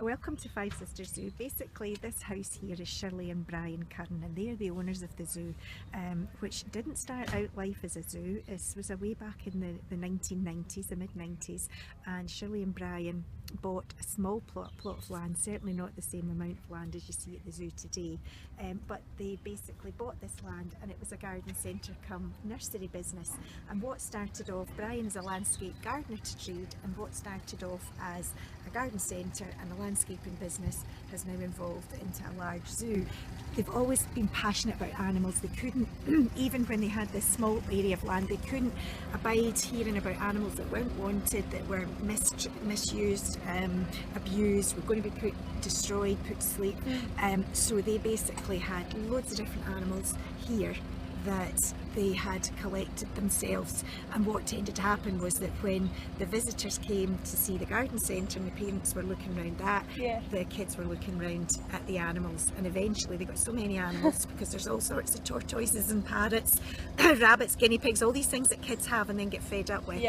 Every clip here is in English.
Welcome to Five Sisters Zoo. Basically, this house here is Shirley and Brian Curran, and they're the owners of the zoo, which didn't start out life as a zoo. This was way back in the 1990s, the mid-90s, and Shirley and Brian bought a small plot of land, certainly not the same amount of land as you see at the zoo today, but they basically bought this land and it was a garden centre come nursery business. And what started off, Brian is a landscape gardener to trade, and what started off as a garden centre and a landscaping business has now evolved into a large zoo. They've always been passionate about animals. They couldn't, even when they had this small area of land, they couldn't abide hearing about animals that weren't wanted, that were misused, abused, were going to be destroyed, put to sleep. So they basically had loads of different animals here that they had collected themselves, and what tended to happen was that when the visitors came to see the garden centre and the parents were looking around that, the kids were looking around at the animals, and eventually they got so many animals because there's all sorts of tortoises and parrots, rabbits, guinea pigs, all these things that kids have and then get fed up with.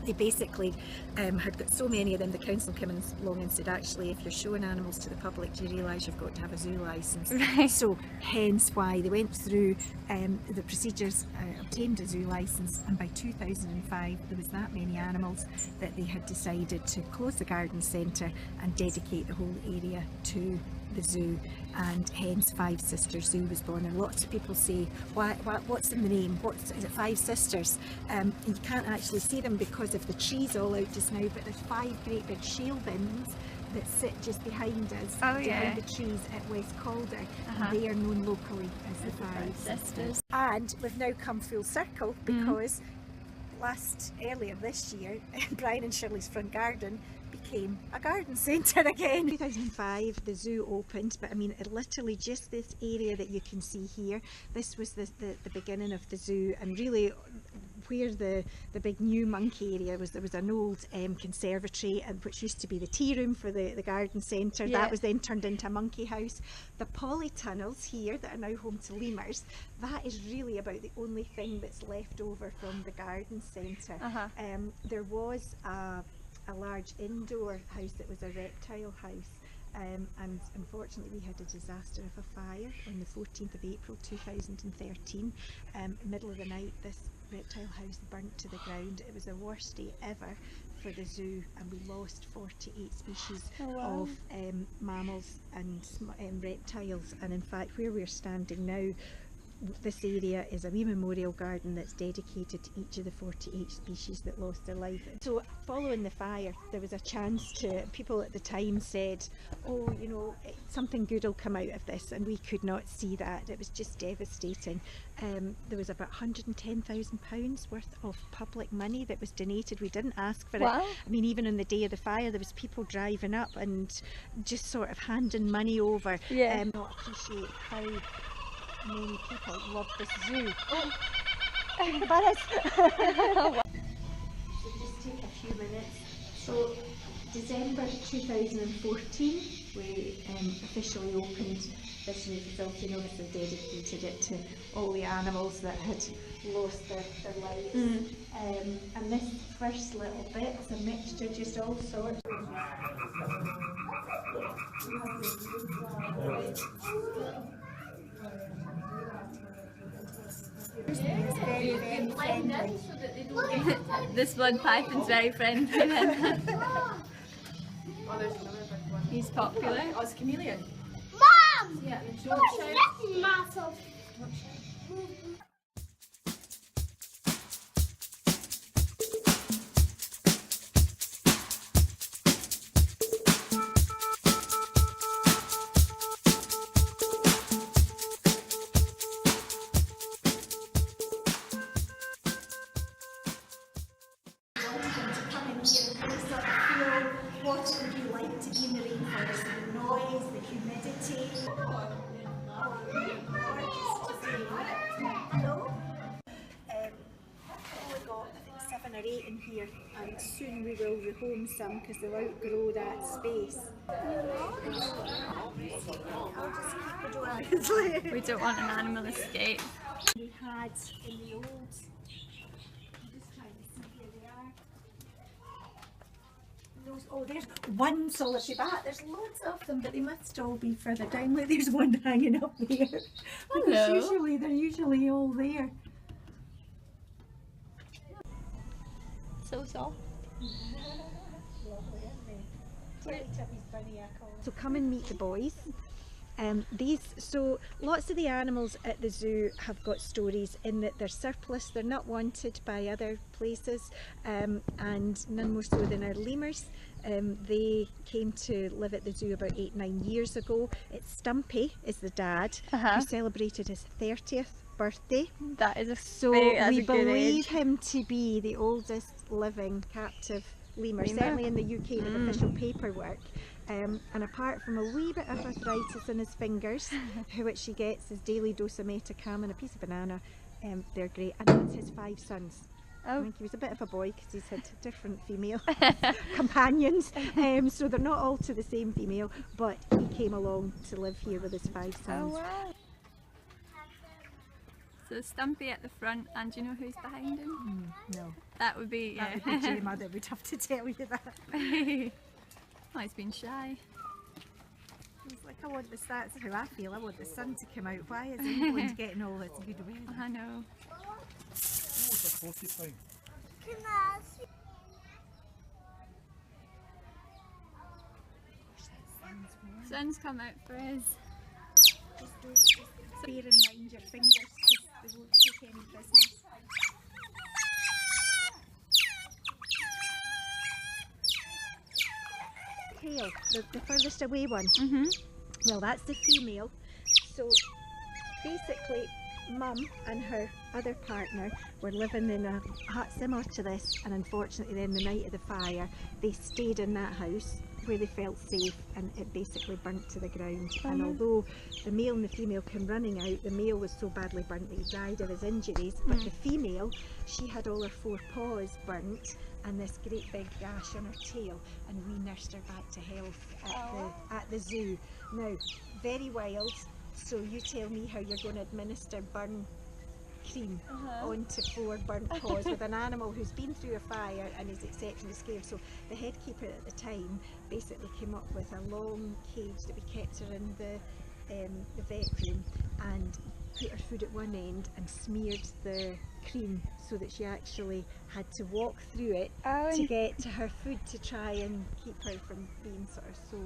They basically had got so many of them, the council came along and said, actually, if you're showing animals to the public, do you realise you've got to have a zoo licence? So hence why they went through the procedures, obtained a zoo licence, and by 2005 there was that many animals that they had decided to close the garden centre and dedicate the whole area to the zoo, and hence Five Sisters Zoo was born. And lots of people say, what's in the name? Is it Five Sisters? And you can't actually see them because of the trees all out just now, but there's 5 great big shale bins that sit just behind us, behind the trees at West Calder, and they are known locally as the Five Sisters. And we've now come full circle because earlier this year, Brian and Shirley's front garden became a garden centre again. 2005 the zoo opened, but I mean literally just this area that you can see here, this was the beginning of the zoo, and really where the big new monkey area was, there was an old conservatory, and which used to be the tea room for the garden centre. That was then turned into a monkey house. The polytunnels here that are now home to lemurs, that is really about the only thing that's left over from the garden centre. There was a large indoor house that was a reptile house, and unfortunately we had a disaster of a fire on the 14th of April 2013. Middle of the night, this reptile house burnt to the ground. It was the worst day ever for the zoo, and we lost 48 species of mammals and reptiles. And in fact, where we're standing now, this area is a wee memorial garden that's dedicated to each of the 48 species that lost their life. So following the fire, there was a chance to, people at the time said, oh, you know, something good will come out of this, and we could not see that. It was just devastating. There was about £110,000 worth of public money that was donated. We didn't ask for it. I mean, even on the day of the fire, there was people driving up and just sort of handing money over. I appreciate how many people love this zoo. Bananas! We'll just take a few minutes. So, December 2014, we officially opened this new facility, and obviously dedicated it to all the animals that had lost their lives. And this first little bit is a mixture, just all sorts. This one python's very friendly then. Oh, there's another big one. He's popular. Oh, it's a chameleon. Mom! Yeah, and What is this massive? What it would be like to be in the rainforest, the noise, the humidity. Hello? We've only got, I think, 7 or 8 in here, and soon we will rehome some because they'll outgrow that space. I'll just keep the door out. We don't want an animal escape. We had in the old, I'm just trying to see where they are. Oh, there's one solitary bat. There's loads of them, but they must all be further down. Look, there's one hanging up there. Hello. They're usually all there. So soft. So come and meet the boys. So lots of the animals at the zoo have got stories in that they're surplus, they're not wanted by other places, and none more so than our lemurs. They came to live at the zoo about 8-9 years ago. It's Stumpy is the dad, who celebrated his 30th birthday. That is We believe him to be the oldest living captive lemur, certainly in the UK with official paperwork. And apart from a wee bit of arthritis in his fingers, which he gets his daily dose of Metacam and a piece of banana, they're great. And that's his 5 sons. I think he was a bit of a boy because he's had different female companions, so they're not all to the same female, but he came along to live here with his 5 sons. Oh wow. So Stumpy at the front, and do you know who's behind him? No, That would be, that would be Jay Mother, would have to tell you that. Oh, he's been shy. He's like, that's how I feel, I want the sun to come out. Why is England getting all this good weather? I know. Can I see? Sun's come out for us. Just bear in mind your fingers because they won't take any business. Tail, the furthest away one. Well, that's the female. So basically, Mum and her other partner were living in a hut similar to this, and unfortunately then the night of the fire they stayed in that house where they felt safe, and it basically burnt to the ground. And although the male and the female came running out, the male was so badly burnt that he died of his injuries, but the female, she had all her 4 paws burnt and this great big gash on her tail, and we nursed her back to health at the zoo. Now, very wild, so you tell me how you're going to administer burn cream onto 4 burnt paws with an animal who's been through a fire and is exceptionally scared. So the head keeper at the time basically came up with a long cage that we kept her in the vet room, and put her food at one end and smeared the cream so that she actually had to walk through it to get to her food to try and keep her from being sort of so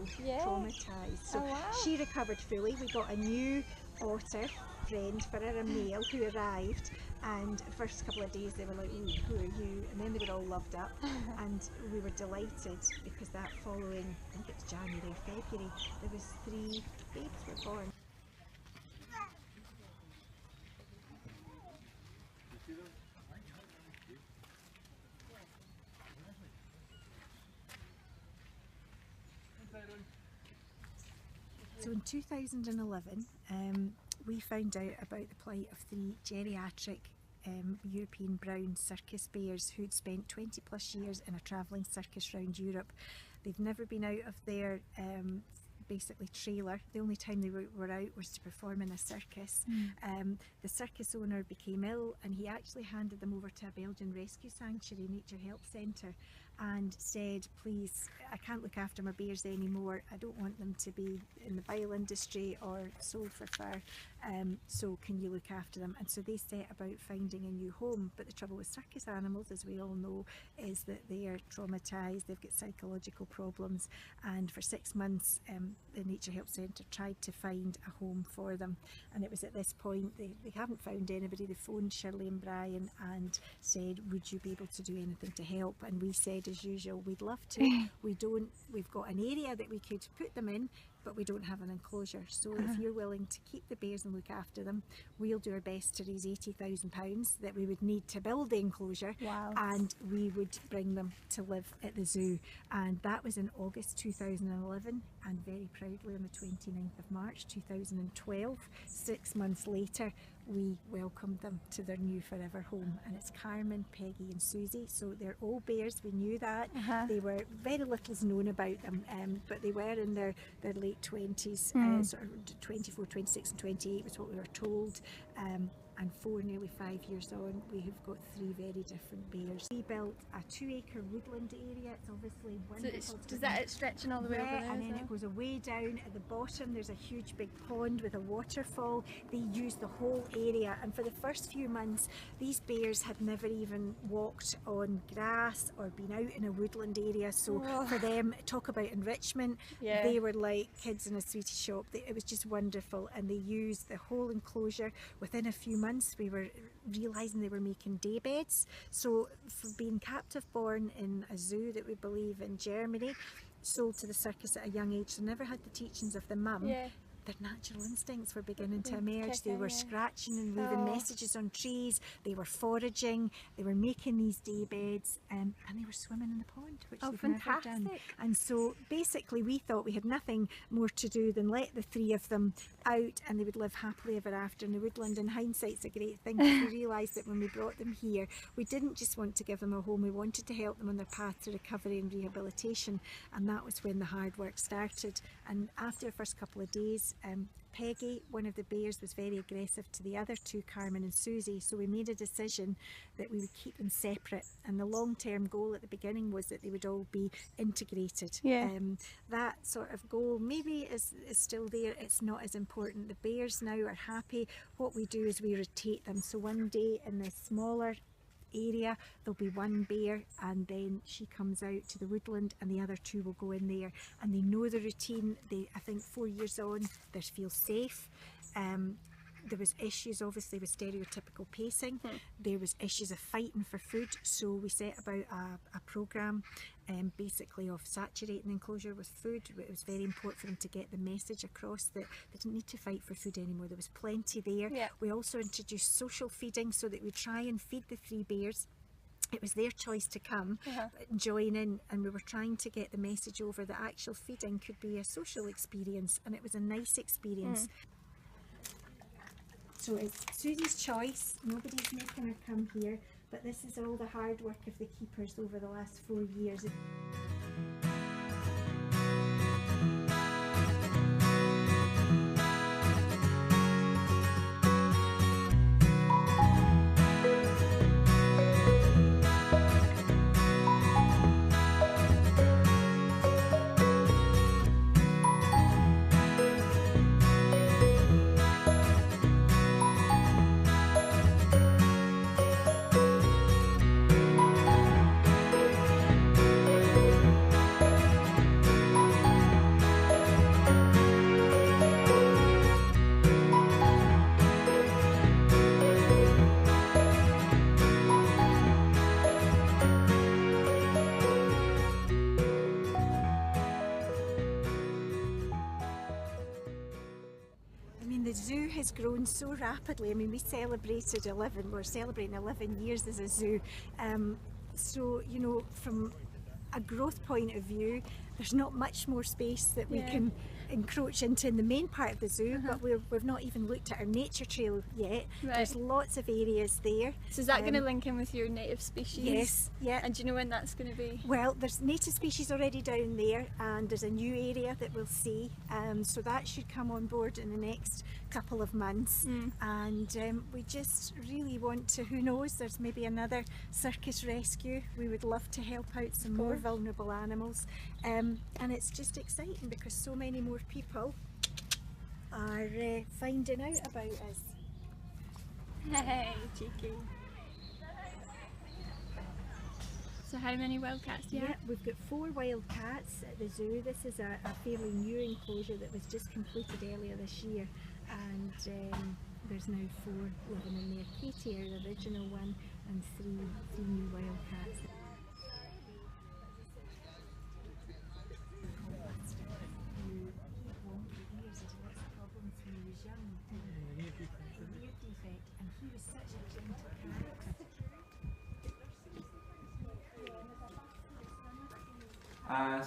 traumatised. So she recovered fully. We got a new otter friend for her, a male, who arrived, and the first couple of days they were like, "Ooh, who are you?" And then they were all loved up and we were delighted because that following, I think it's January or February, there was 3 babes were born. So in 2011, we found out about the plight of 3 geriatric European brown circus bears who'd spent 20 plus years in a travelling circus around Europe. They've never been out of their basically trailer. The only time they were out was to perform in a circus. The circus owner became ill and he actually handed them over to a Belgian rescue sanctuary, nature help centre, and said, please, I can't look after my bears anymore, I don't want them to be in the bile industry or sold for fur, so can you look after them? And so they set about finding a new home. But the trouble with circus animals, as we all know, is that they are traumatised, they've got psychological problems, and for 6 months the Nature Help Centre tried to find a home for them, and it was at this point they haven't found anybody. They phoned Shirley and Brian and said, would you be able to do anything to help? And we said, as usual, we'd love to. We've got an area that we could put them in, but we don't have an enclosure. So if you're willing to keep the bears and look after them, we'll do our best to raise £80,000 that we would need to build the enclosure, and we would bring them to live at the zoo. And that was in August 2011, and very proudly on the 29th of March 2012, 6 months later, we welcomed them to their new forever home. And it's Carmen, Peggy and Susie. So they're all bears, we knew that. They were, very little's known about them, but they were in their late 20s, sort of 24, 26 and 28 was what we were told. and 4 nearly 5 years on, we have got 3 very different bears. We built a 2-acre woodland area. It's obviously wonderful. So does that stretching all the way over there? And then it goes away down at the bottom. There's a huge big pond with a waterfall. They use the whole area, and for the first few months these bears had never even walked on grass or been out in a woodland area, so for them, talk about enrichment, they were like kids in a sweetie shop. It was just wonderful, and they used the whole enclosure. Within a few months we were realising they were making day beds. So for being captive born in a zoo that we believe in Germany, sold to the circus at a young age, so never had the teachings of the mum, their natural instincts were beginning to emerge. They were scratching and leaving messages on trees, they were foraging, they were making these day beds, and they were swimming in the pond, which they've never done. And so basically we thought we had nothing more to do than let the 3 of them out and they would live happily ever after in the woodland. And hindsight's a great thing, because we realised that when we brought them here, we didn't just want to give them a home, we wanted to help them on their path to recovery and rehabilitation, and that was when the hard work started. And after the first couple of days, Peggy, one of the bears, was very aggressive to the other 2, Carmen and Susie, so we made a decision that we would keep them separate, and the long-term goal at the beginning was that they would all be integrated. That sort of goal maybe is still there. It's not as important. The bears now are happy. What we do is we rotate them, so one day in the smaller area there'll be 1 bear, and then she comes out to the woodland and the other 2 will go in there, and they know the routine. I think 4 years on, they feel safe. There was issues obviously with stereotypical pacing. There was issues of fighting for food, so we set about a programme basically of saturating the enclosure with food. It was very important for them to get the message across that they didn't need to fight for food anymore. There was plenty there. We also introduced social feeding, so that we try and feed the 3 bears. It was their choice to come and join in, and we were trying to get the message over that actual feeding could be a social experience, and it was a nice experience. So it's Susie's choice, nobody's making her come here, but this is all the hard work of the keepers over the last 4 years. The zoo has grown so rapidly. I mean, we're celebrating 11 years as a zoo. So, you know, from a growth point of view, there's not much more space that we can encroach into in the main part of the zoo, but we've not even looked at our nature trail yet. There's lots of areas there. So is that going to link in with your native species? Yes, yeah. And do you know when that's going to be? Well, there's native species already down there, and there's a new area that we'll see, so that should come on board in the next couple of months. And we just really want to, who knows, there's maybe another circus rescue. We would love to help out some more vulnerable animals. And it's just exciting because so many more people are finding out about us. Hey, cheeky. So how many wildcats do you have? We've got 4 wildcats at the zoo. This is a fairly new enclosure that was just completed earlier this year, and there's now 4 living in there. Katie, our original one, and 3 new wildcats.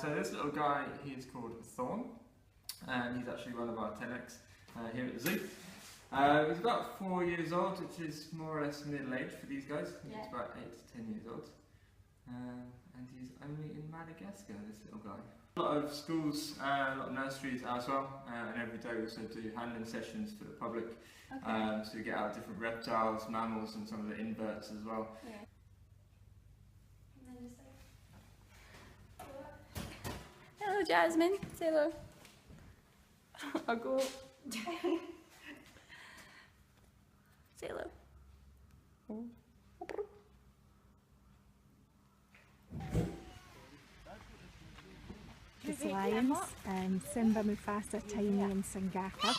So this little guy, he's called Thorn, and he's actually one of our 10X here at the zoo. He's about 4 years old, which is more or less middle age for these guys. He's about 8 to 10 years old. And he's only in Madagascar, this little guy. A lot of schools, a lot of nurseries as well, and every day we also do handling sessions for the public. Okay. So we get out different reptiles, mammals, and some of the inverts as well. Yeah. Hello, Jasmine. Say hello. I'll go. Say hello. These lions, Simba, Mufasa, Tiny and Sangaka,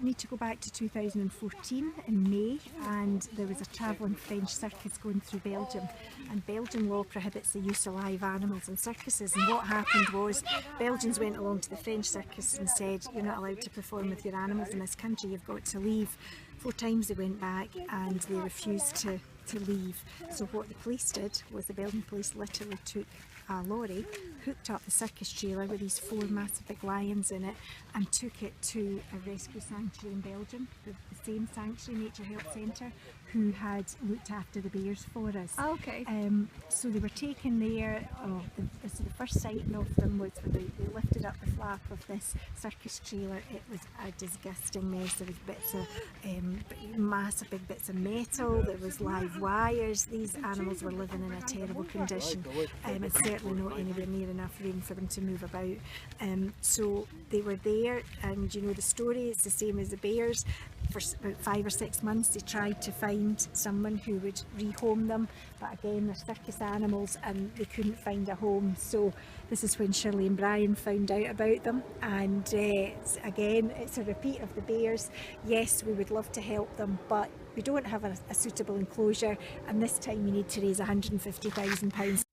need to go back to 2014 in May, and there was a travelling French circus going through Belgium, and Belgian law prohibits the use of live animals in circuses, and what happened was Belgians went along to the French circus and said, you're not allowed to perform with your animals in this country, you've got to leave. 4 times they went back and they refused to leave. So what the police did was the Belgian police literally took a lorry, hooked up the circus trailer with these 4 massive big lions in it and took it to a rescue sanctuary in Belgium, the same sanctuary, Nature Health Centre, who had looked after the bears for us. Oh, okay. So they were taken there. So the first sighting of them was when they lifted up the flap of this circus trailer. It was a disgusting mess. There was bits of massive big bits of metal. There was live wires. These animals were living in a terrible condition. It's certainly not anywhere near enough room for them to move about. So they were there, and you know the story is the same as the bears. For about 5 or 6 months they tried to find someone who would rehome them, but again they're circus animals and they couldn't find a home. So this is when Shirley and Brian found out about them, and again it's a repeat of the bears. Yes, we would love to help them, but we don't have a suitable enclosure, and this time we need to raise £150,000